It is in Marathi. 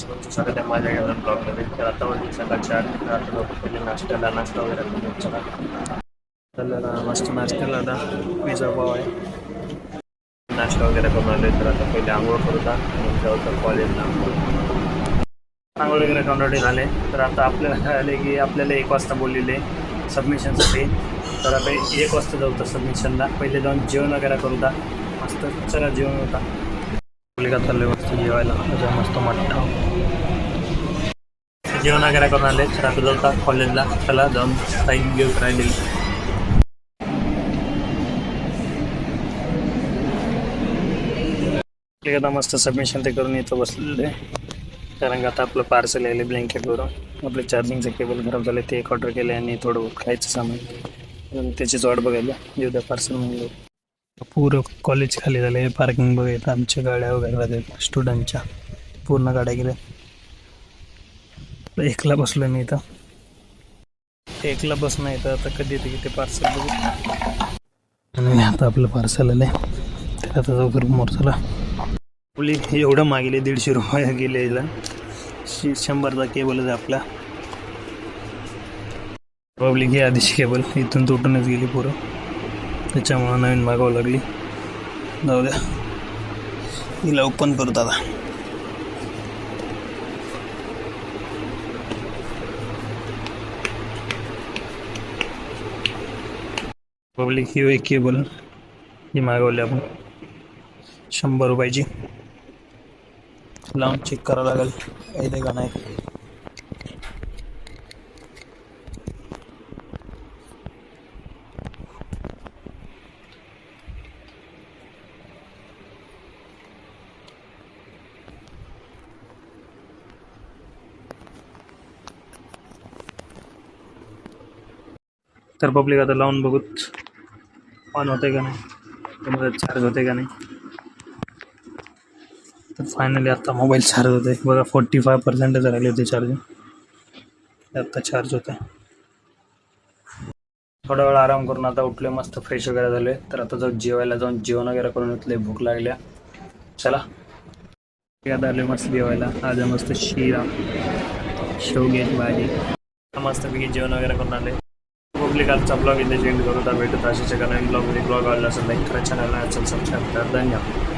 तुमचं स्वागत आहे माझ्या एवढ्या ब्लॉगमध्ये. तर आता वाजले सकाळच्या 8. तर आता लोक पहिले नाश्ता वगैरे करून चला चला मस्त नाश्त्याला आता पिझ्झा पाव आहे. नाश्ता वगैरे करून आले तर आता पहिले आंघोळ करूया मग जाऊ तर कॉलेजला. आंघोळ वगैरे करून झाले तर आता आपल्याला आले की आपल्याला 1 वाजता बोललेले सबमिशनसाठी. तर आता 1 वाजता जाऊ तर सबमिशनला. पहिले जाऊन जेवण वगैरे करूया मस्त. चला जेवण होता मुलगा चालले मस्त जेवायला. मस्त मठ्ठा जेवण वगैरे करून आले तर आता जाऊ कॉलेजला. चला जाऊन टाईम घेऊन राहिलेली. आता मस्त सबमिशन ते करून इथं बसलेले कारण का आता आपलं पार्सल यायले ब्लँकेटवरून. आपलं चार्जिंगचं केबल खराब झालं ते एक ऑर्डर केलं आणि थोडं खायचं सामान त्याचीच वाट बघायला येऊ द्या पार्सल म्हणलं. पूर्ण कॉलेज खाली झाले. पार्किंग बघायचं आमच्या गाड्या वगैरे राहतात स्टुडंटच्या. पूर्ण गाड्या गेल्या. एकला बसलो मी इथं. एकला बस नाही तर आता कधी येते किती पार्सल बघू. आणि आता आपलं पार्सल आलं तर आता जाऊ करू मोर्चाला. आपली एवढं मागेले 150 रुपये गेले याला. 100चा केबल आहे आपला. पब्लिक ही आधीची केबल इथून तुटूनच गेली पुरं. त्याच्यामुळं नवीन मागावं लागली. जाऊ द्या हिला ओपन करतो आता. पब्लिक ही एक केबल ही मागवली आपण 100 रुपयाची. लावून चेक करावं लागेल येते का नाही. तर पब्लिक आता लावून बघूत ऑन होते का नाही, त्यामध्ये चार्ज होते का नाही. तर फायनली आता मोबाईल चार्ज होते बघा. 45% राहिले होते चार्जिंग. आता चार्ज होते. थोडा वेळ आराम करून आता उठले मस्त फ्रेश वगैरे झाले. तर आता जाऊ जेवायला. जाऊन जेवण वगैरे करून उठले. भूक लागल्या. चला आता आले मस्त जेवायला. आज मस्त शिरा शेवग्याची भाजी मस्तपैकी जेवण वगैरे करून आले. पब्लिक आजचा ब्लॉग इथे चेंज करू. तर भेटत अशाच्या नवीन ब्लॉगमध्ये. ब्लॉग आवडला असेल लाईक करा, चॅनलला सबस्क्राईब करा. धन्यवाद.